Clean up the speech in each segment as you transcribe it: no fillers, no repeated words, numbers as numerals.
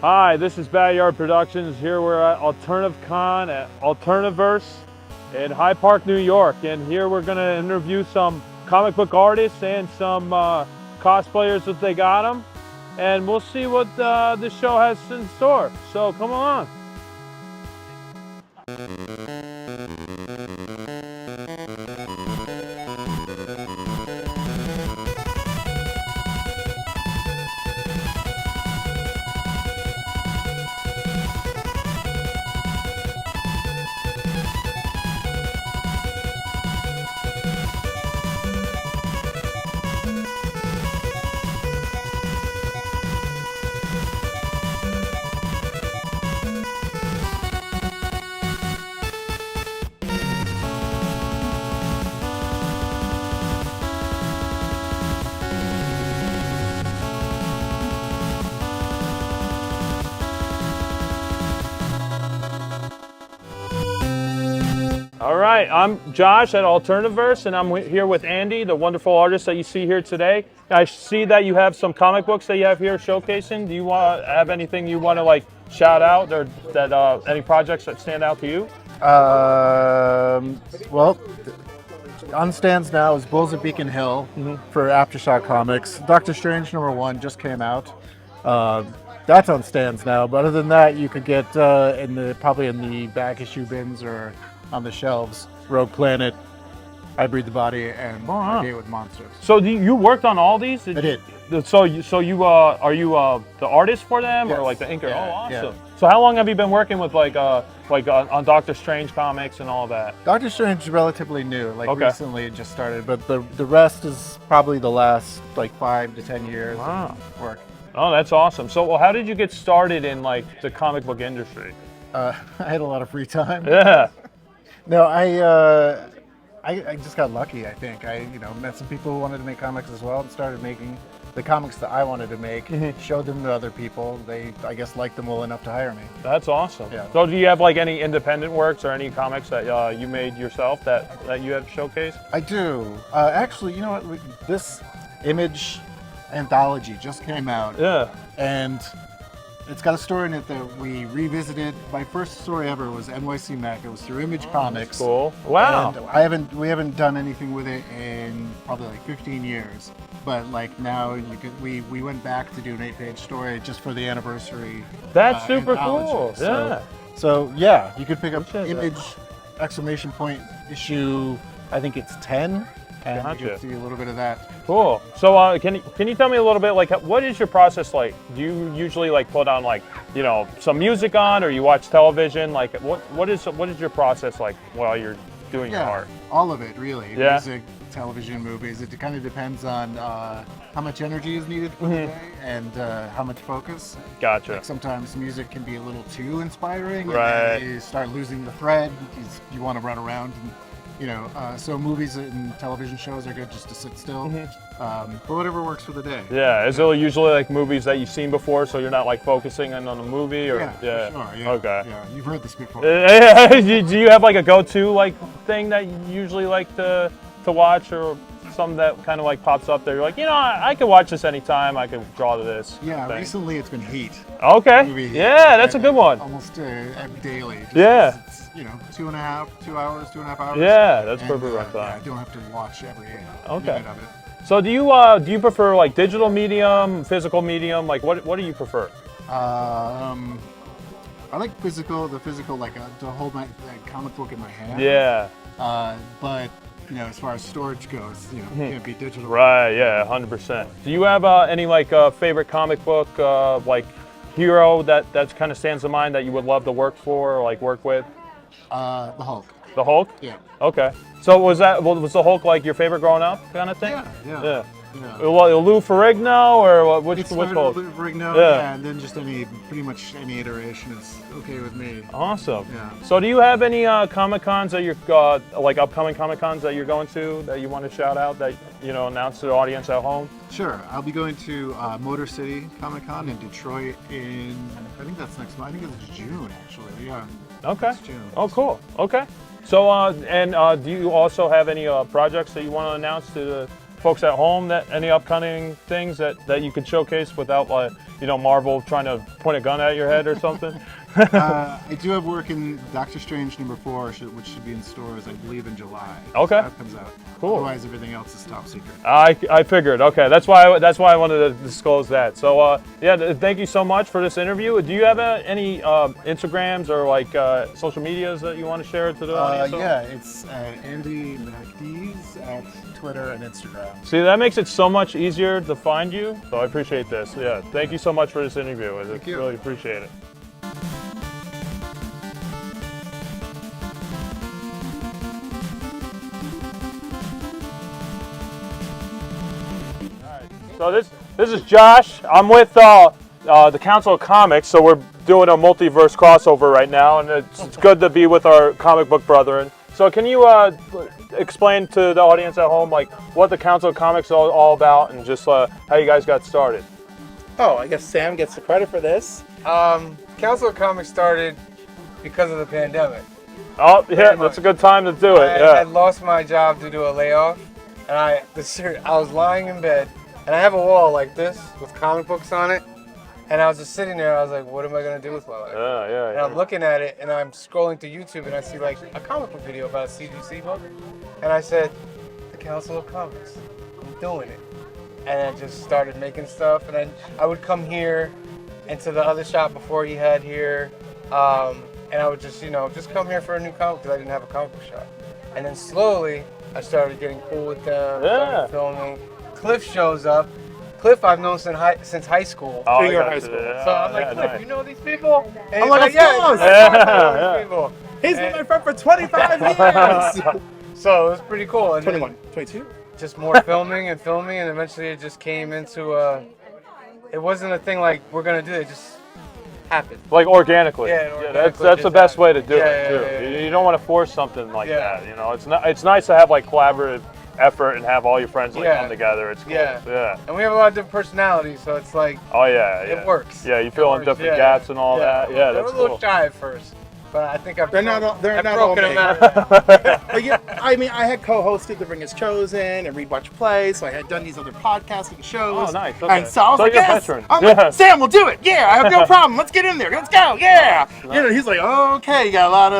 Hi, this is BatYard Productions. Here we're at Alternicon at Alterniverse in Hyde Park, New York. And here we're going to interview some comic book artists and some cosplayers if they got them. And we'll see what this show has in store. So come on. All right, I'm Josh at Alterniverse, and I'm here with Andy, the wonderful artist that you see here today. I see that you have some comic books that you have here showcasing. Do you have anything you want to like shout out, or that any projects that stand out to you? Well, on stands now is Bulls at Beacon Hill for Aftershock Comics. Doctor Strange #1 just came out. That's on stands now, but other than that, you could get probably in the back issue bins or on the shelves, Rogue Planet, I Breathe the Body, and I Date with Monsters. So you worked on all these? I did. So you are you the artist for them, Yes. or like the inker? Yeah, Oh, awesome. yeah. So how long have you been working with like on Doctor Strange comics and all that? Doctor Strange is relatively new, like Okay. recently it just started, but the rest is probably the last like 5 to 10 years Wow. of work. Oh, that's awesome. So well, how did you get started in like the comic book industry? I had a lot of free time. Yeah. No, I just got lucky. I think I met some people who wanted to make comics as well, and started making the comics that I wanted to make. Showed them to other people. They, I guess, liked them well enough to hire me. That's awesome. Yeah. So do you have like any independent works or any comics that you made yourself that you have showcased? I do. Actually, you know what? This Image anthology just came out. Yeah. And it's got a story in it that we revisited. My first story ever was NYC Mech. It was through Image Comics. Cool. Wow. And we haven't done anything with it in probably like 15 years. But like now we went back to do an 8-page story just for the anniversary. That's super anthology. cool. Yeah. So yeah, you could pick up Appreciate Image exclamation point issue, I think it's 10. And Gotcha. you can see a little bit of that. Cool. So can you tell me a little bit like what is your process like? Do you usually like put on like some music on, or you watch television? Like what is your process like while you're doing your art? All of it really. Yeah. Music, television, movies. It kind of depends on how much energy is needed for the day and how much focus. Gotcha. Like sometimes music can be a little too inspiring, Right. and then you start losing the thread because you want to run around and. So movies and television shows are good just to sit still, but whatever works for the day. Yeah, is it usually like movies that you've seen before, so you're not like focusing on the movie, or Yeah, for sure, yeah. Okay. Yeah, you've heard this before. Do you have like a go-to like thing that you usually like to watch, or something that kind of like pops up there? You're like, I could watch this anytime. I could draw to this. Yeah, thing. recently it's been Heat. Okay. Movie Heat. Yeah, that's a good one. Almost daily. Just Yeah. 'cause it's, 2 hours. Yeah, that's And, perfect yeah, runtime. I don't have to watch every Okay. minute of it. So do you prefer like digital medium, physical medium? Like what do you prefer? I like the physical, like to hold my comic book in my hand. Yeah. But as far as storage goes, it can't be digital. Right. Yeah. 100%. Do you have any like favorite comic book like hero that kind of stands to mind that you would love to work for or like work with? The Hulk. The Hulk? Yeah. Okay. So was the Hulk like your favorite growing up kind of thing? Yeah. Lou Ferrigno, or which Hulk? Lou Ferrigno, Yeah. and then just pretty much any iteration is okay with me. Awesome. Yeah. So do you have any Comic Cons that you're like upcoming Comic Cons that you're going to that you want to shout out, that announce to the audience at home? Sure. I'll be going to Motor City Comic Con in Detroit I think that's next month. I think it's June actually. Yeah. Okay. It's June. Oh, cool. Okay. So do you also have any projects that you want to announce to folks at home that any upcoming things that you could showcase without like, Marvel trying to point a gun at your head or something? I do have work in Doctor Strange #4, which should be in stores, I believe, in July. Okay. So that comes out. Cool. Otherwise, everything else is top secret. I figured. Okay, that's why I wanted to disclose that. So thank you so much for this interview. Do you have any Instagrams or like social medias that you want to share to the audience? Yeah, it's Andy MacDees at Twitter and Instagram. See, that makes it so much easier to find you. So I appreciate this. Yeah, thank you so much for this interview. I really appreciate it. So this is Josh. I'm with the Council of Comics, so we're doing a multiverse crossover right now, and it's good to be with our comic book brethren. So can you explain to the audience at home like what the Council of Comics is all about, and just how you guys got started? Oh, I guess Sam gets the credit for this. Council of Comics started because of the pandemic. Oh yeah, that's a good time to do it. I had lost my job due to a layoff, and I was lying in bed. And I have a wall like this with comic books on it. And I was just sitting there, I was like, what am I going to do with my life? And I'm looking at it, and I'm scrolling through YouTube, and I see like a comic book video about a CGC book. And I said, the Council of Comics, I'm doing it. And I just started making stuff. And then I would come here into the other shop before he had here. And I would just, just come here for a new comic because I didn't have a comic book shop. And then slowly, I started getting cool with them, started filming. Cliff shows up. Cliff I've known since high school. Oh, High school. So I'm like, Cliff, nice. you know these people? And I'm like, of course. these people. He's been my friend for 25 years. So it was pretty cool. And 21, 22. just more filming, and eventually it just came into it wasn't a thing like we're gonna do it, just happened. Like organically. That's the best way to do it too. Yeah. You don't want to force something like that. It's nice to have like collaborative effort and have all your friends come together. It's cool. Yeah. And we have a lot of different personalities, so it's like it works. Yeah, you fill in different gaps and all that. Yeah, they that's were a little cool. shy at first, but I think I've They're not all broken me. them out. But yeah, I mean, I had co-hosted The Ring Is Chosen and Rewatch Plays, so I had done these other podcasting shows. Oh, nice. Okay. And so I was like, you're a yes. veteran. I'm like, Sam, we'll do it. Yeah, I have no problem. Let's get in there. Let's go. Yeah. He's like, oh, okay, you got a lot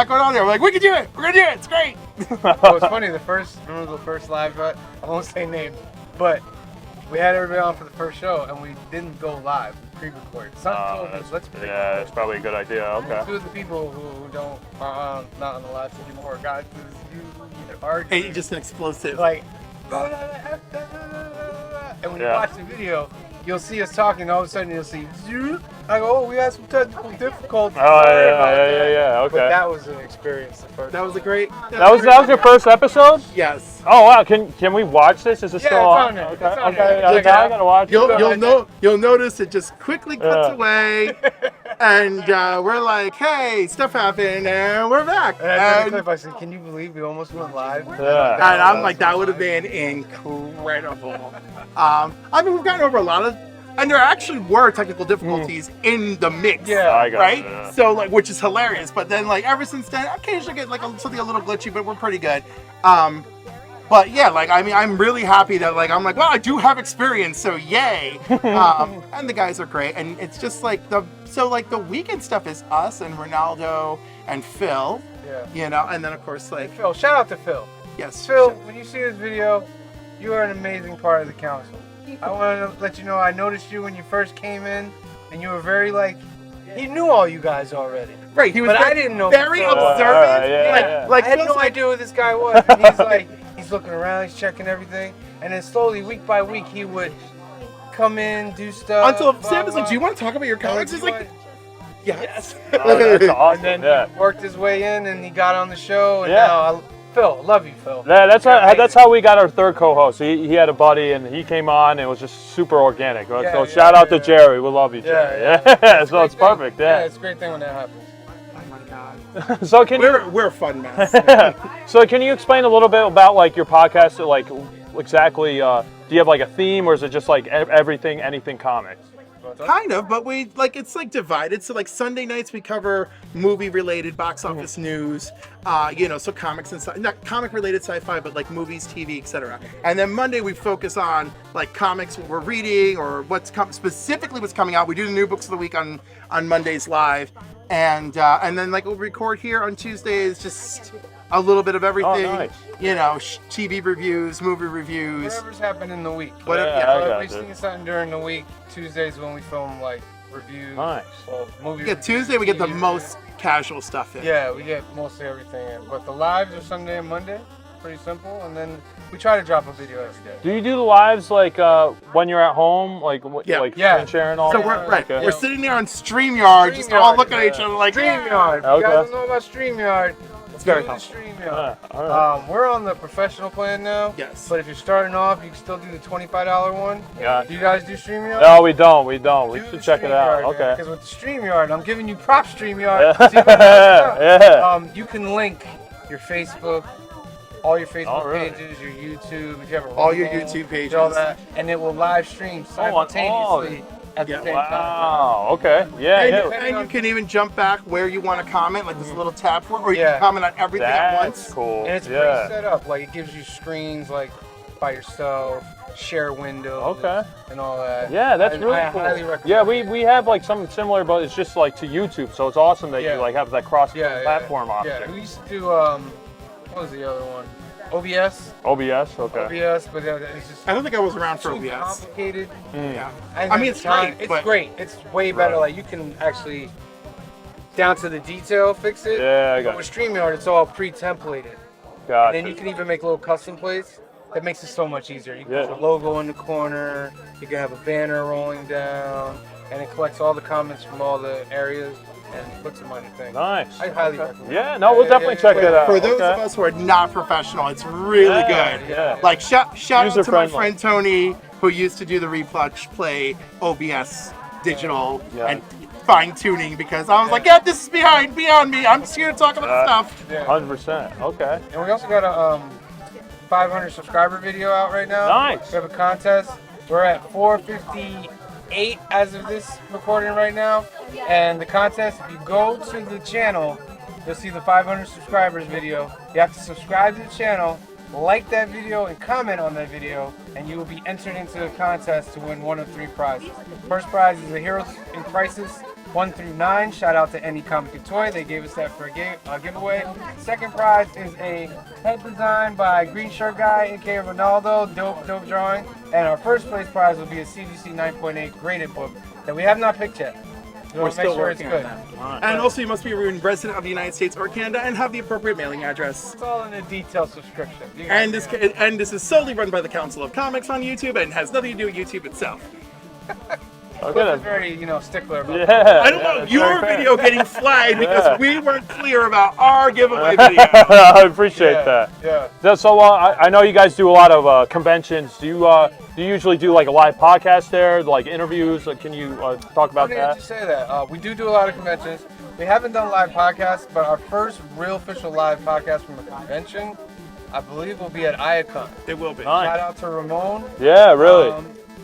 going on there. We're like, we can do it. We're gonna do it. It's great. Well, it's funny. Remember the first live? I won't say names, but we had everybody on for the first show, and we didn't go live. We pre-recorded. Something told us, let's pre-record. Yeah, that's probably a good idea. Okay. Two of the people who don't are not on the live anymore got into this huge argument. Hey, just an explosive. Like, and when you watch the video, you'll see us talking. All of a sudden, you'll see. I go, oh, we had some technical difficulties. Oh yeah. Okay. But that was an experience. The first. That was a great. That was your first episode? Yes. Oh wow! Can we watch this? Is it still on? It's on Okay. there. It's on Okay. there. I gotta watch it. You'll notice it just quickly cuts away, and we're like, hey, stuff happened, and we're back. And I told the clip, I said, can you believe we almost went live? Yeah. And I'm like, that would have been incredible. I mean, we've gotten over a lot of, and there actually were technical difficulties in the mix. Yeah, I got right? it, yeah. So like, which is hilarious. But then like ever since then, I occasionally get like something a little glitchy, but we're pretty good. But yeah, like I mean, I'm really happy that like I'm like, well, I do have experience, so yay. And the guys are great, and it's just like the weekend stuff is us and Ronaldo and Phil. Yeah. And then of course like Phil, shout out to Phil. yes, Phil, when you see this video, you are an amazing part of the council. I want to let you know I noticed you when you first came in, and you were very like, he knew all you guys already. right. He was But I didn't know very Phil. observant. Like I had Phil's no like, idea who this guy was. And he's like, he's looking around, he's checking everything, and then slowly, week by week, he would come in, do stuff. until blah, Sam was like, blah. do you want to talk about your comics? He's like, yes. Oh, that's awesome. And then he worked his way in, and he got on the show, and now Phil, love you, Phil. Yeah, that's how we got our third co-host. He had a buddy, and he came on, and it was just super organic. So shout out to Jerry. We love you, Jerry. Yeah. So it's perfect. Yeah, it's a great thing when that happens. Oh my God. So can We're a fun mess. So can you explain a little bit about like your podcast? Like exactly, do you have like a theme, or is it just like everything, anything comics? Want to Kind of, but we like it's like divided. So like Sunday nights we cover movie-related box office news, so comics and not comic-related sci-fi, but like movies, TV, etc. And then Monday we focus on like comics, what we're reading, or specifically what's coming out. We do the new books of the week on Mondays live, and then like we'll record here on Tuesdays, just a little bit of everything. Oh, nice. TV reviews, movie reviews. Whatever's happened in the week. Yeah, We've seen something during the week. Tuesdays when we film like reviews. Nice. Well, movie Tuesday we get the TV most casual stuff in. Yeah, we get mostly everything in. But the lives are Sunday and Monday. Pretty simple. And then we try to drop a video every day. Do you do the lives like when you're at home, like screen sharing all? So that? we're sitting there on StreamYard, just all looking at each other like StreamYard. Okay. You guys don't know about StreamYard. It's very comfortable. Yeah, all right. We're on the professional plan now. Yes. But if you're starting off, you can still do the $25 one. Yeah. Do you guys do StreamYard? No, we don't. We should check it out. Okay. Because with the StreamYard, I'm giving you props, StreamYard. Yeah. So you can check it out. Yeah. You can link your Facebook, all your Facebook pages, your YouTube, if you have all your YouTube pages, all that, and it will live stream simultaneously at the same time. Wow. Okay. Yeah. And you can even jump back where you want to comment, like there's a little tab for it, or you can comment on everything at once. That's cool. And it's pretty set up. Like it gives you screens like by yourself, share windows, and all that. Yeah, that's really cool. I highly recommend. Yeah, we have like something similar, but it's just like to YouTube, so it's awesome that you like have that cross-platform option. Yeah, we used to do what was the other one? OBS. OBS, okay. OBS, but it's just. I don't think I was around for too OBS. Complicated. Yeah. I mean, it's great. It's great. It's way better. Like you can actually down to the detail fix it. Yeah, I got it. With StreamYard, it's all pre-templated. Gotcha. And then you can even make little custom plates. That makes it so much easier. You can put a logo in the corner. You can have a banner rolling down, and it collects all the comments from all the areas and puts them on your thing. Nice. I highly recommend it. Yeah, no, we'll definitely check it out. For those of us who are not professional, it's really good. Yeah. Like shout out to my User-friendly. friend Tony, who used to do the Replay OBS digital and fine tuning, because I was like, this is beyond me. I'm just here to talk about stuff. 100%. Okay. And we also got a 500 subscriber video out right now. Nice. We have a contest. We're at 458 as of this recording right now. And the contest, if you go to the channel, you'll see the 500 subscribers video. You have to subscribe to the channel, like that video, and comment on that video, and you will be entered into a contest to win one of 3 prizes. First prize is a Heroes in Crisis 1 through 9. Shout out to Any Comic and Toy. They gave us that for a giveaway. Second prize is a head design by Green Shirt Guy, aka Ronaldo. Dope drawing. And our first place prize will be a CDC 9.8 graded book that we have not picked yet. We're still working it's good. on that. And also, you must be a resident of the United States or Canada and have the appropriate mailing address. It's all in a detailed subscription. And this is solely run by the Council of Comics on YouTube and has nothing to do with YouTube itself. Cliff is very, stickler about Yeah. I don't want your video getting flagged because we weren't clear about our giveaway video. I appreciate that. Yeah. So I know you guys do a lot of conventions. Do you usually do like a live podcast there, like interviews? Can you talk about Funny that? you say that. We do a lot of conventions. We haven't done live podcasts, but our first real official live podcast from a convention, I believe, will be at Iacon. It will be. Nice. Shout out to Ramon. Yeah, really.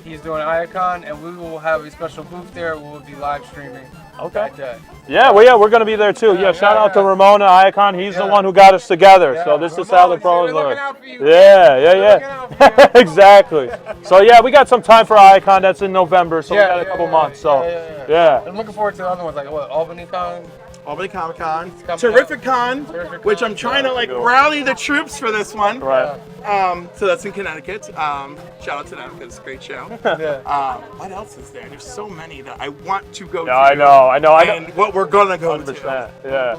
He's doing Iacon, and we will have a special booth there. We will be live streaming. Okay. That day. Yeah, we're going to be there too. Yeah, shout out to Ramona Iacon. He's the one who got us together. Yeah. So this is how the pros we're are. looking out for you. Yeah. Exactly. So yeah, we got some time for Iacon. That's in November, so we got a couple months. So yeah. I'm looking forward to the other ones, like Albany Con. Albany Comic Con, coming Terrific Con, Terrific which Con. I'm trying to rally the troops for this one. Right. So that's in Connecticut. Shout out to them because it's a great show. What else is there? There's so many that I want to go to. I know. And what we're gonna go 100%. to. Yeah.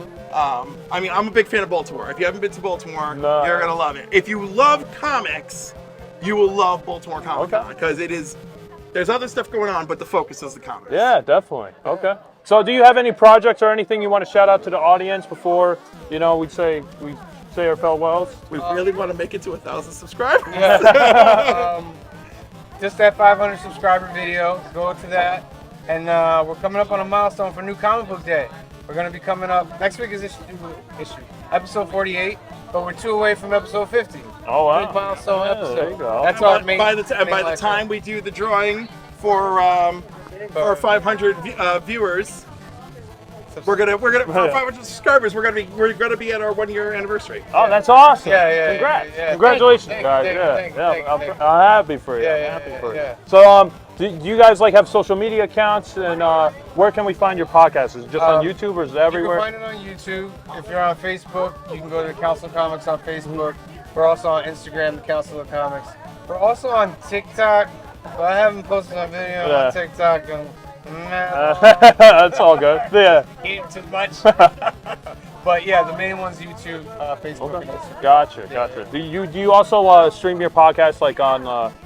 I mean, I'm a big fan of Baltimore. If you haven't been to Baltimore, you're gonna love it. If you love comics, you will love Baltimore Comic Con because it is. There's other stuff going on, but the focus is the comics. Yeah, definitely. Okay. So do you have any projects or anything you want to shout out to the audience before, we say our farewells? We really want to make it to 1,000 subscribers. Yeah. Just that 500 subscriber video. Go to that. And we're coming up on a milestone for New Comic Book Day. We're going to be coming up. Next week is episode 48, but we're 2 away from episode 50. Oh, wow. Big milestone episode. There you go. That's by our main. the time we do the drawing for our 500 viewers. We're gonna for 500 subscribers. We're gonna be at our 1-year anniversary. Oh, that's awesome! Yeah. Congrats! Yeah. Congratulations, Thank you, guys! thank you, thank you. I'm happy for you. Yeah, I'm happy for yeah. you. So, do you guys like have social media accounts, and where can we find your podcast? Is it just on YouTube or is it everywhere? You can find it on YouTube. If you're on Facebook, you can go to Council of Comics on Facebook. We're also on Instagram, the Council of Comics. We're also on TikTok, but I haven't posted a video on TikTok. That's all good. Yeah. Eating too much. But yeah, the main one's YouTube, Facebook, and Instagram. Gotcha. Do you also stream your podcast like on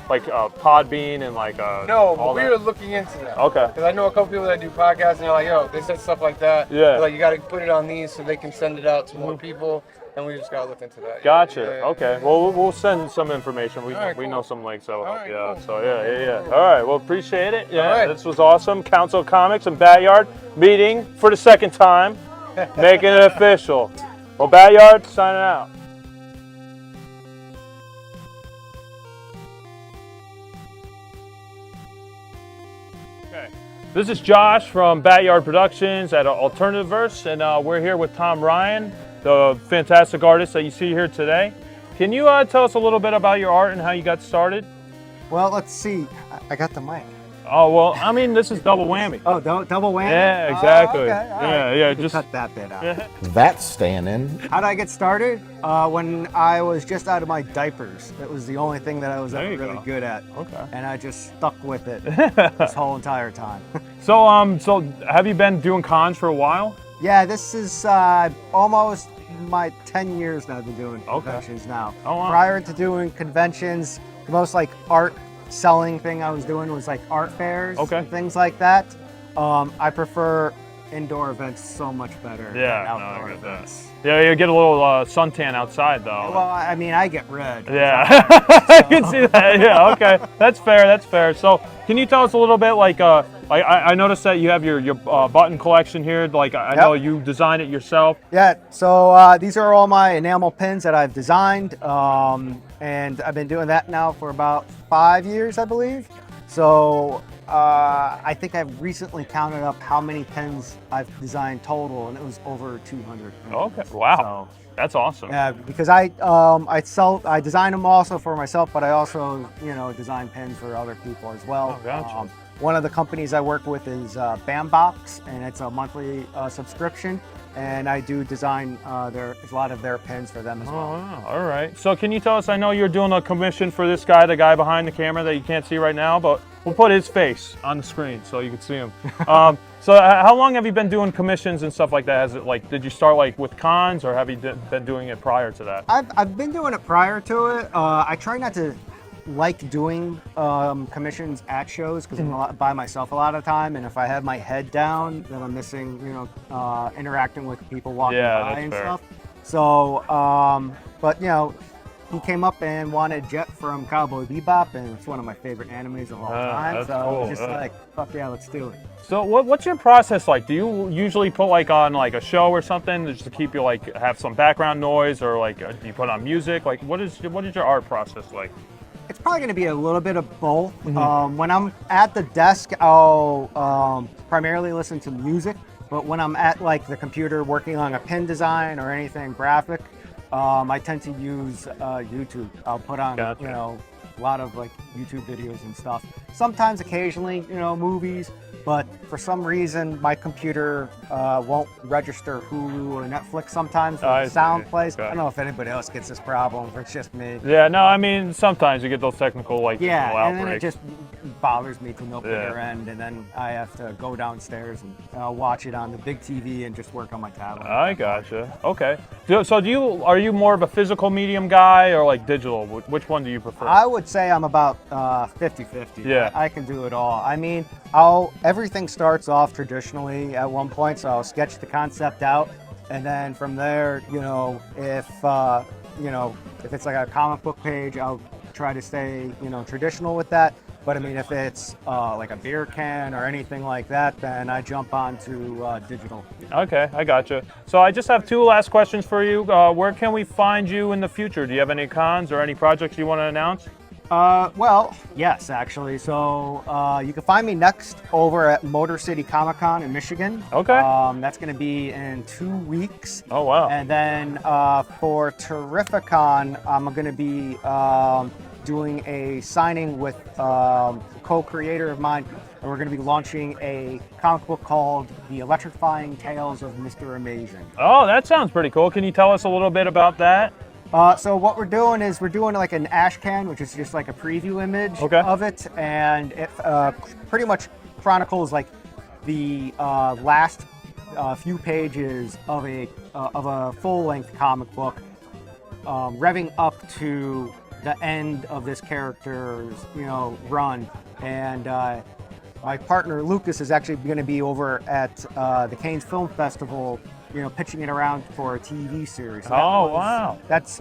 Podbean and like No, all but we that? were looking into that. Okay. Because I know a couple people that do podcasts, and they're like, yo, they said stuff like that. Yeah. They're like, you got to put it on these so they can send it out to more people, and we just got to look into that. Gotcha. Yeah. Okay. Well, we'll send some information. We right, we cool. know some links. So All right, yeah. cool. So yeah. All right. Well, appreciate it. Yeah. All right. This was awesome. Council of Comics and BatYard meeting for the second time, making it official. Well, BatYard signing out. Okay. This is Josh from BatYard Productions at Alterniverse, and we're here with Tom Ryan, the fantastic artist that you see here today. Can you tell us a little bit about your art and how you got started? Well, let's see. I got the mic. Oh, well, I mean, this is double whammy. Oh, double whammy? Yeah, exactly. Oh, okay. All right. Yeah, You can just cut that bit out. That's staying in. How did I get started? When I was just out of my diapers. It was the only thing that I was There ever you really go. good at. Okay. And I just stuck with it this whole entire time. So have you been doing cons for a while? Yeah, this is almost my 10 years that I've been doing conventions now. Oh, wow. Prior to doing conventions, the most like art selling thing I was doing was like art fairs and things like that. I prefer indoor events so much better than outdoor events. Yeah, you get a little suntan outside though. Well, I mean, I get red. Yeah, I can see that. Yeah, okay, that's fair. So, can you tell us a little bit, like I noticed that you have your button collection here. Like I know you designed it yourself. Yeah. So these are all my enamel pins that I've designed, and I've been doing that now for about 5 years, I believe. So I think I've recently counted up how many pins I've designed total, and it was over 200. Okay. Wow. That's awesome. Yeah, because I design them also for myself, but I also design pins for other people as well. Oh, gotcha. One of the companies I work with is Bambox, and it's a monthly subscription, and I do design a lot of their pins for them as well. Oh, wow. All right. So can you tell us? I know you're doing a commission for this guy, the guy behind the camera that you can't see right now, but we'll put his face on the screen so you can see him. So how long have you been doing commissions and stuff like that? Has it did you start with cons, or have you been doing it prior to that? I've been doing it prior to it. I try not to like doing commissions at shows because I'm by myself a lot of time, and if I have my head down, then I'm missing interacting with people walking by and stuff. So, but he came up and wanted Jet from Cowboy Bebop, and it's one of my favorite animes of all time. That's so I was cool. just like, fuck yeah, let's do it. So what's your process like? Do you usually put on a show or something just to keep you have some background noise, or do you put on music? What is your art process like? It's probably going to be a little bit of both. When I'm at the desk, I'll primarily listen to music. But when I'm at the computer working on a pin design or anything graphic, I tend to use YouTube. I'll put on a lot of YouTube videos and stuff. Sometimes, occasionally, movies. But for some reason, my computer won't register Hulu or Netflix sometimes when the sound plays. I don't know if anybody else gets this problem, or it's just me. Yeah, no, I mean, sometimes you get those technical and outbreaks. then it just bothers me to no bigger end, and then I have to go downstairs and watch it on the big TV and just work on my tablet. I gotcha. Okay. So are you more of a physical medium guy or digital? Which one do you prefer? I would say I'm about 50-50. Yeah. I can do it all. I mean, everything starts off traditionally at one point, so I'll sketch the concept out, and then from there, if it's a comic book page, I'll try to stay, traditional with that. But I mean, if it's a beer can or anything like that, then I jump on to digital. Okay, I gotcha. So I just have two last questions for you. Where can we find you in the future? Do you have any cons or any projects you want to announce? Well, yes, actually. So you can find me next over at Motor City Comic Con in Michigan. Okay. That's going to be in 2 weeks. Oh, wow. And then for Terrificon, I'm going to be doing a signing with a co-creator of mine, and we're going to be launching a comic book called The Electrifying Tales of Mr. Amazing. Oh, that sounds pretty cool. Can you tell us a little bit about that? So what we're doing is we're doing like an ash can, which is just like a preview image of it, and it pretty much chronicles like the last few pages of a full-length comic book, revving up to the end of this character's run. And my partner Lucas is actually going to be over at the Cannes Film Festival, pitching it around for a TV series. So wow. That's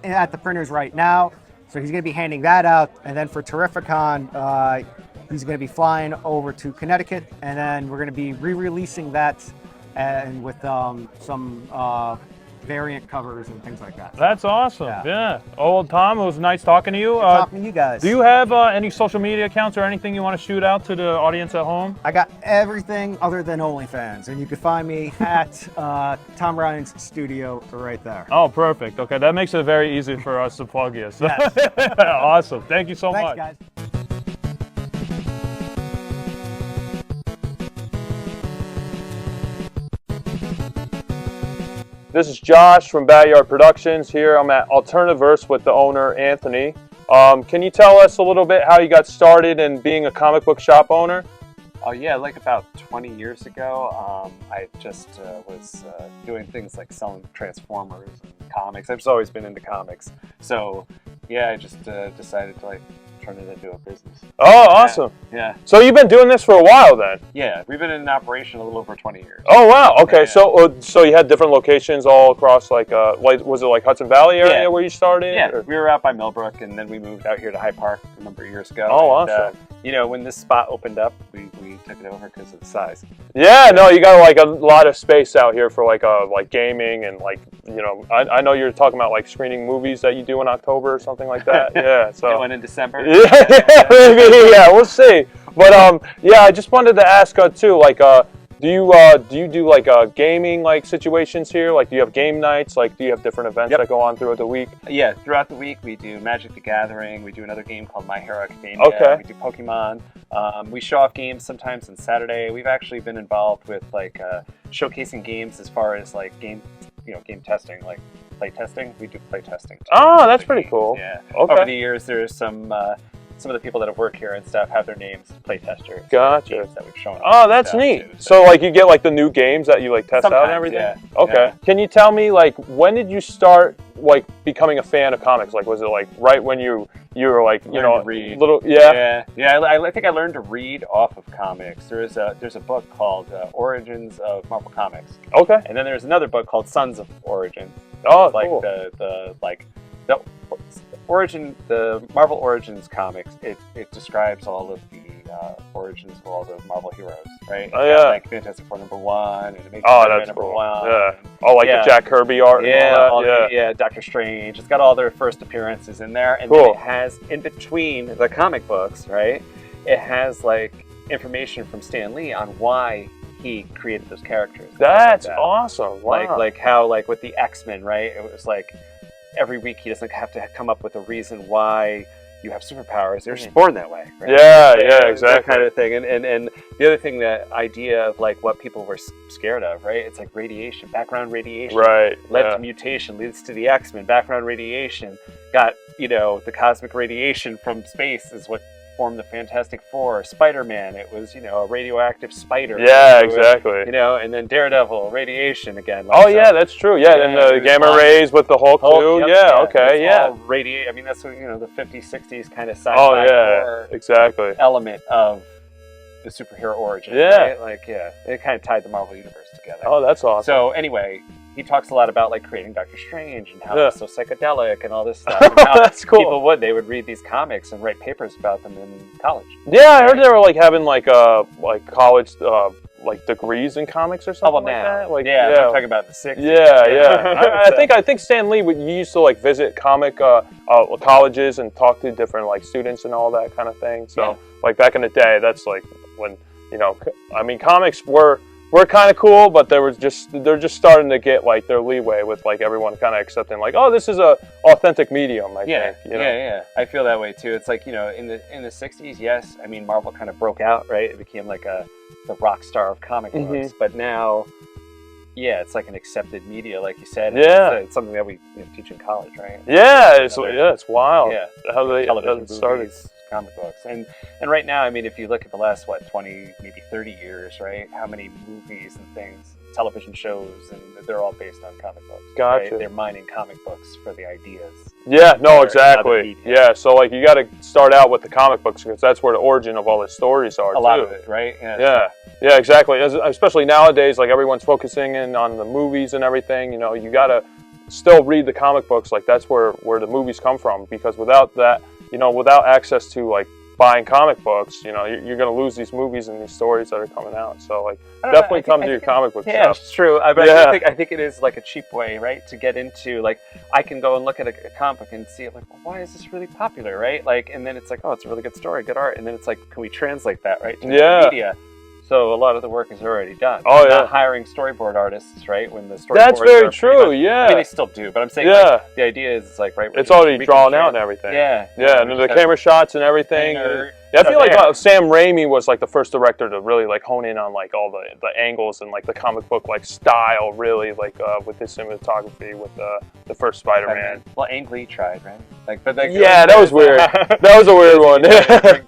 at the printers right now. So he's going to be handing that out. And then for Terrificon, he's going to be flying over to Connecticut, and then we're going to be re-releasing that and with some variant covers and things like that. That's awesome. Yeah. Oh, well, Tom, it was nice talking to you. Talking to you guys. Do you have any social media accounts or anything you want to shoot out to the audience at home? I got everything other than OnlyFans, and you can find me at Tom Ryan's studio right there. Oh, perfect. Okay, that makes it very easy for us to plug you. So. Yes. Awesome. Thank you so Thanks, much. guys. This is Josh from BatYard Productions. Here I'm at Alterniverse with the owner, Anthony. Can you tell us a little bit how you got started in being a comic book shop owner? Oh yeah, like about 20 years ago, I just was doing things like selling Transformers and comics. I've just always been into comics. So yeah, I just decided to like turn it into a business. Oh, awesome. Yeah. So you've been doing this for a while then? Yeah, we've been in operation a little over 20 years. Oh, wow. Okay, Yeah. So you had different locations all across, like was it like Hudson Valley area where you started? Yeah, or? we were out by Millbrook, and then we moved out here to Hyde Park a number of years ago. Oh, and, awesome. when this spot opened up, we took it over because of the size. Yeah, no, you got like a lot of space out here for like gaming and like, I know you're talking about like screening movies that you do in October or something like that. Yeah, so. One in December. Yeah, maybe, yeah, we'll see. But yeah, I just wanted to ask too, like, do you do like gaming like situations here? Like, do you have game nights? Like, do you have different events that go on throughout the week? Yeah, throughout the week we do Magic the Gathering. We do another game called My Hero Academia. Okay. We do Pokemon. We show off games sometimes on Saturday. We've actually been involved with like showcasing games as far as like game testing, like play testing. We do play testing too. Oh, that's pretty cool. Yeah. Okay. Over the years, there's some of the people that have worked here and stuff have their names as play testers. Gotcha. Games that we've shown off Oh, and that's stuff, neat. too, So like you get like the new games that you like test out and Sometimes, everything? yeah. Okay. Yeah. Can you tell me like when did you start like becoming a fan of comics? Like was it like right when you were like, Learned to read. little Yeah. I think I learned to read off of comics. There's a book called Origins of Marvel Comics. Okay. And then there's another book called Sons of Origin. Oh, Like cool. the Marvel Origins comics. It describes all of the origins of all the Marvel heroes, right? Oh, yeah. Like Fantastic Four #1, and it makes Oh, Spider-Man that's cool. #1. Yeah. Oh, like Yeah. the Jack Kirby art Yeah, and all that? Yeah. Doctor Strange. It's got all their first appearances in there, and Cool. then it has in between the comic books, right? It has like information from Stan Lee on why he created those characters. and stuff like That's that. awesome. Wow. Like how like with the X-Men, right? It was like every week he doesn't have to come up with a reason why you have superpowers. They're just born that way, right? Yeah, That exactly. kind of thing. And the other thing, that idea of like what people were scared of, right? It's like radiation, background radiation. Right. Led yeah. to mutation, leads to the X-Men. Background radiation got, the cosmic radiation from space is what formed the Fantastic Four. Spider-Man, it was, a radioactive spider. Yeah, It was, exactly. and then Daredevil, radiation again. Oh, so- yeah, that's true. Yeah, and Yeah, the it was gamma fun. rays with the Hulk, too. Yep, Yeah, okay, it's yeah. all I mean, that's what, the 50s, 60s kind of sci-fi Oh, yeah, horror exactly. element of the superhero origin. Yeah. Right? Like, yeah, it kind of tied the Marvel Universe together. Oh, that's awesome. So anyway, he talks a lot about like creating Doctor Strange and how Yeah. it's so psychedelic and all this stuff. And how That's cool. People they would read these comics and write papers about them in college. Yeah, I heard they were like having like college like degrees in comics or something like that. Like yeah, I'm talking about the 60s. Yeah. I think Stan Lee you used to like visit comic colleges and talk to different like students and all that kind of thing. So like back in the day, that's like when I mean comics were kind of cool, but they're just starting to get like their leeway with like everyone kind of accepting like, oh, this is a authentic medium. I think. Yeah. I feel that way too. It's like in the 60s, yes. I mean, Marvel kind of broke out, right? It became like the rock star of comic books. But now, it's like an accepted media, like you said. It's something that we teach in college, right? Yeah, it's wild. Yeah, how they television started. Movies, comic books, and right now, I mean, if you look at the last 20, maybe 30 years, right? How many movies and things, television shows, and they're all based on comic books. Gotcha. Right? They're mining comic books for the ideas. Yeah, no, exactly. Yeah, so like you got to start out with the comic books because that's where the origin of all the stories are. A lot of it, right? Yeah, exactly. Especially nowadays, like everyone's focusing in on the movies and everything. You got to still read the comic books. Like that's where the movies come from. Because without that, without access to like buying comic books, you're going to lose these movies and these stories that are coming out. So like definitely come to your comic book yeah, stuff. It's true. I think it is like a cheap way, right, to get into like I can go and look at a comic book and see it like, well, why is this really popular, right? Like, and then it's like, oh, it's a really good story, good art, and then it's like, can we translate that, right, to media? So a lot of the work is already done. Oh, Not hiring storyboard artists, right? When the storyboards That's very are true. much, yeah. I mean, they still do, but I'm saying like, the idea is like it's already drawn out and everything. Yeah. And the camera shots and everything. I feel like Sam Raimi was like the first director to really like hone in on like all the angles and like the comic book like style, really like with his cinematography with the first Spider-Man. Well, Ang Lee tried, right? That was weird. That was a weird one.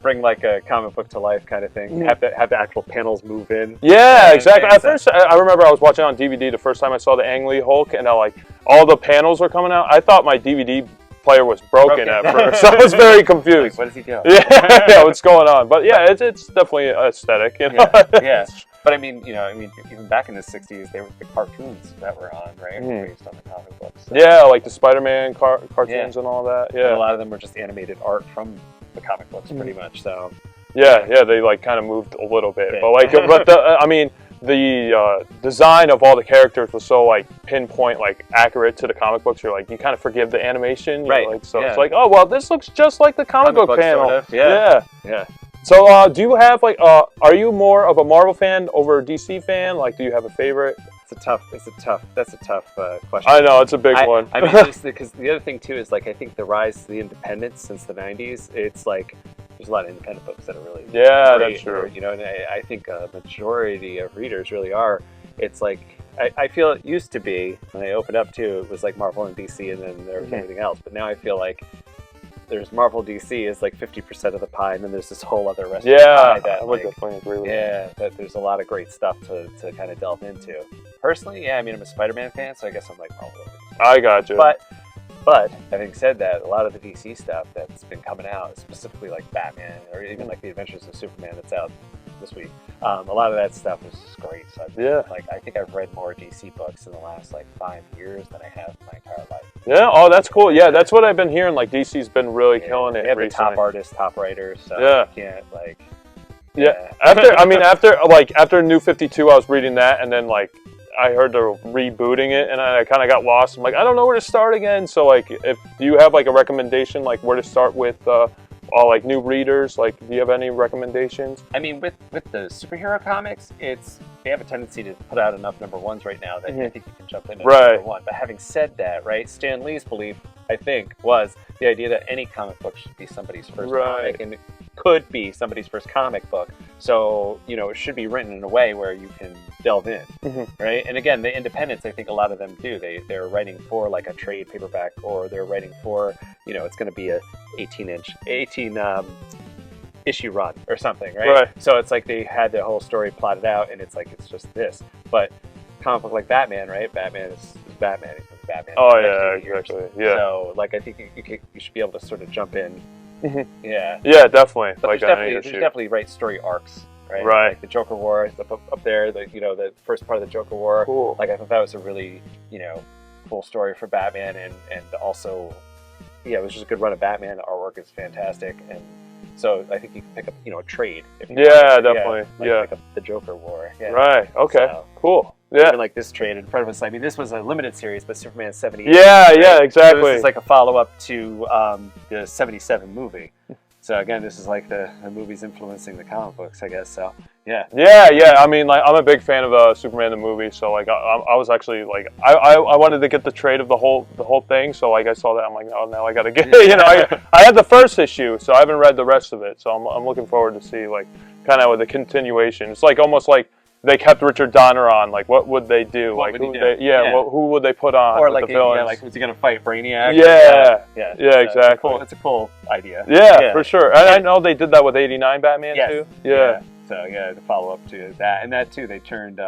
bring like a comic book to life kind of thing. Have the actual panels move in. Yeah, exactly. At first, I remember I was watching on DVD the first time I saw the Ang Lee Hulk, and like all the panels were coming out. I thought my DVD player was broken at first, so I was very confused. Like, what is he doing? Yeah, what's going on? But yeah, it's definitely aesthetic. Yeah. But I mean, even back in the '60s, they were the cartoons that were on, right? Based on the comic books. So. Yeah, like the Spider-Man cartoons and all that. Yeah, and a lot of them were just animated art from the comic books, pretty much. So. Yeah, they like kind of moved a little bit, but like, the design of all the characters was so like pinpoint, like accurate to the comic books. You're like, you kind of forgive the animation, right? Like, so it's like, oh well, this looks just like the comic book panel. Sort of. Yeah. So, do you have like, are you more of a Marvel fan over a DC fan? Like, do you have a favorite? That's a tough question. I know, it's a big one. I mean, because the other thing too is like, I think the rise to the independence since the '90s, it's like there's a lot of independent books that are really great, that's true. And I think a majority of readers really are. It's like I feel it used to be when I opened up to it was like Marvel and DC, and then there was everything else. But now I feel like there's Marvel DC is like 50% of the pie, and then there's this whole other rest of the pie that I would definitely agree with that there's a lot of great stuff to kind of delve into. Personally, I mean, I'm a Spider-Man fan, so I guess I'm like Marvel. I got you. But having said that, a lot of the DC stuff that's been coming out, specifically like Batman or even like the Adventures of Superman that's out this week, a lot of that stuff is just great. So I think I've read more DC books in the last like 5 years than I have my entire life. Yeah, oh, that's cool. Yeah, that's what I've been hearing. Like DC's been really killing it. They have recently. the top artists, top writers. So you can't like. Yeah. After New 52, I was reading that, and then like I heard they're rebooting it, and I kind of got lost. I'm like, I don't know where to start again. So like, do you have like a recommendation, like where to start with all like new readers? Like, do you have any recommendations? I mean, with the superhero comics, they have a tendency to put out enough number ones right now that I think you can jump into number one. But having said that, right, Stan Lee's belief, I think, was the idea that any comic book should be somebody's first comic, and it could be somebody's first comic book. So, it should be written in a way where you can delve in, right? And again, the independents, I think a lot of them do. They're writing for like a trade paperback, or they're writing for, it's going to be a 18 issue run or something, right? So it's like they had the whole story plotted out, and it's like it's just this. But comic book like Batman, right? Batman is Batman. He's been Batman. Oh yeah, exactly. Yeah. So like I think you should be able to sort of jump in. Yeah. Yeah, definitely. But there's definitely right story arcs, right? Like the Joker War up there. The first part of the Joker War. Cool. Like I thought that was a really cool story for Batman, and also it was just a good run of Batman. The artwork is fantastic, and So I think you can pick up, a trade. If you Yeah, want. definitely. Like pick up the Joker War. Yeah. Right. Okay. So, cool. Yeah. Even like this trade in front of us. I mean, this was a limited series, but Superman 78. Yeah. Right? Yeah. So Exactly. this is like a follow-up to the 77 movie. So again, this is like the movies influencing the comic books, I guess. So yeah. Yeah. I mean, like, I'm a big fan of Superman the movie, so like, I was actually like, I wanted to get the trade of the whole thing. So like, I saw that, I'm like, oh, now I gotta get it. I had the first issue, so I haven't read the rest of it. So I'm looking forward to see like kind of the continuation. It's like almost like they kept Richard Donner on. Like, what would they do? What like, would he who do? Yeah. who would they put on? Or with like, the villains? like, was he gonna fight Brainiac? Yeah. Yeah, Exactly. It's a cool idea. Yeah, for sure. And I know they did that with '89 Batman too. Yeah. So yeah, the follow up to that, and that too, they turned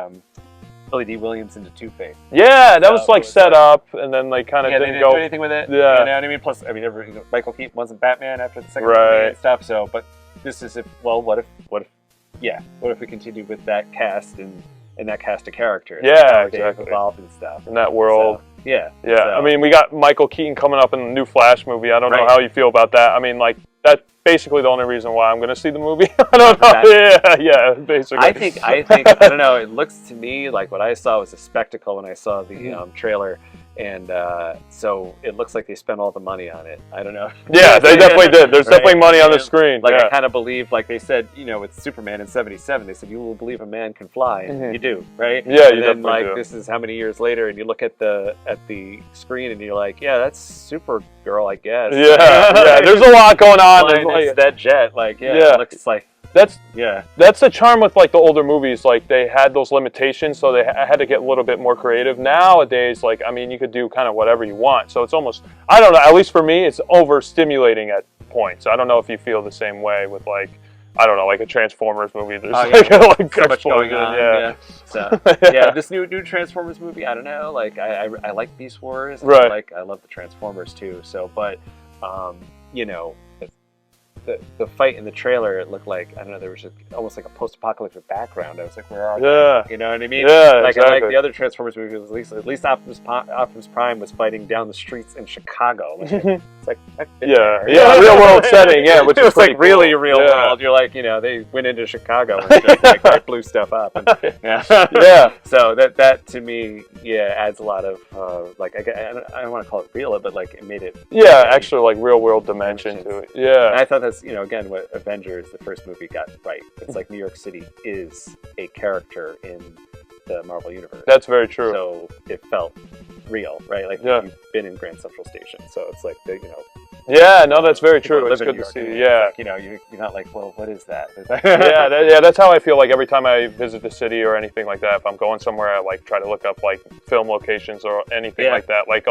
Billy D. Williams into Two-Face. Yeah, that was like set up, and then they kind of they didn't didn't go do anything with it. Yeah. You know what I mean? Plus, I mean, Michael Keaton wasn't Batman after the second movie and stuff. So, but this is what if we continue with that cast and that cast of characters? Yeah, They've exactly. evolved and stuff. in that world. So, yeah. Yeah, So, I mean, we got Michael Keaton coming up in the new Flash movie. I don't know Right. how you feel about that. I mean, like, that's basically the only reason why I'm going to see the movie. I don't know. Yeah, basically. I think I don't know. It looks to me like what I saw was a spectacle when I saw the trailer, and so it looks like they spent all the money on it. I don't know. Yeah, they definitely did. There's Right. definitely money on the screen. Like yeah. I kind of believe, like they said, with Superman in '77, they said you will believe a man can fly, and you do, right? Yeah, and you then definitely like do. this is how many years later, and you look at the screen, and you're like, yeah, that's Supergirl, I guess. Yeah, there's a lot going on. Flying Like, that jet, like Yeah. it looks like that's yeah. That's the charm with like the older movies. Like they had those limitations, so they had to get a little bit more creative. Nowadays, like I mean, you could do kind of whatever you want. So it's almost, I don't know. At least for me, it's overstimulating at points. I don't know if you feel the same way with like, I don't know, like a Transformers movie. There's like So much going on. Yeah. So this new Transformers movie, I don't know. Like I like Beast Wars. And Right. I love the Transformers too. So, but the fight in the trailer, it looked like, I don't know, there was just almost like a post-apocalyptic background. I was like, where are they? You know what I mean? Yeah, like exactly. I like the other Transformers movies. At least Optimus Prime was fighting down the streets in Chicago. Like, it's like I've been there. real world setting. Yeah, which it is was like pretty really cool. real world. You're like, they went into Chicago and just like they blew stuff up. And, Yeah. So that to me, adds a lot of like I don't want to call it real, but like it made it. Yeah, extra like real world dimension to it. Yeah. And I thought that's again what Avengers, the first movie, got right. It's like New York City is a character in the Marvel universe. That's very true. So it felt real, right? Like you've been in Grand Central Station, so it's like Yeah, no, that's very people true. who It's live in good to New York, see. and Yeah. it's like, you're not like, well, what is that? Yeah, that's how I feel like every time I visit the city or anything like that. If I'm going somewhere, I like try to look up like film locations or anything like that. Like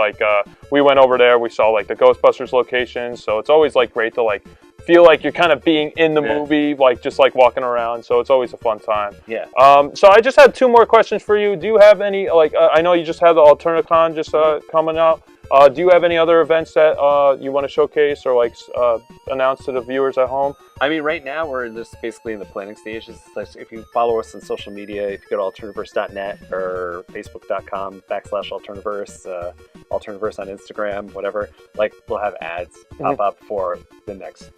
we went over there, we saw like the Ghostbusters locations, so it's always like great to like feel like you're kind of being in the movie, like just like walking around. So it's always a fun time. Yeah. So I just had two more questions for you. Do you have any like I know you just had the Alternicon just coming out. Do you have any other events that you want to showcase or like announce to the viewers at home? I mean, right now we're just basically in the planning stages. Like, if you follow us on social media, if you go to Alterniverse.net or Facebook.com/Alterniverse, Alterniverse on Instagram, whatever, like we'll have ads pop up for the next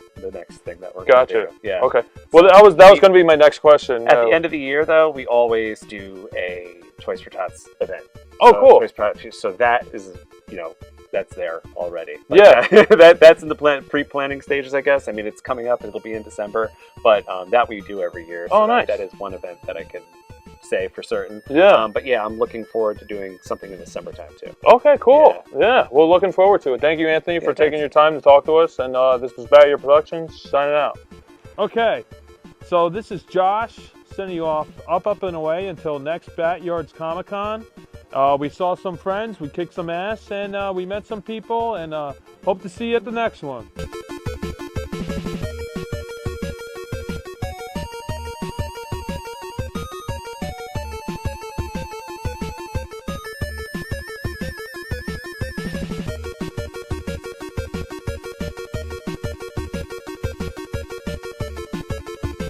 thing that we're going to do. Yeah. Okay. Well, that was going to be my next question. At the end of the year, though, we always do a Toys for Tots event. Oh, cool. Toys for Tots, so that is, that's there already. That's in the pre-planning stages, I guess. I mean, it's coming up. It'll be in December, but that we do every year. So nice. That is one event that I can say for certain. Yeah. But yeah, I'm looking forward to doing something in the summertime too. Okay, cool. Yeah, we're looking forward to it. Thank you, Anthony, for taking your time to talk to us. And this was BatYard Productions signing out. Okay, so this is Josh sending you off up and away until next BatYard's Comic-Con. We saw some friends, we kicked some ass, and we met some people, and hope to see you at the next one.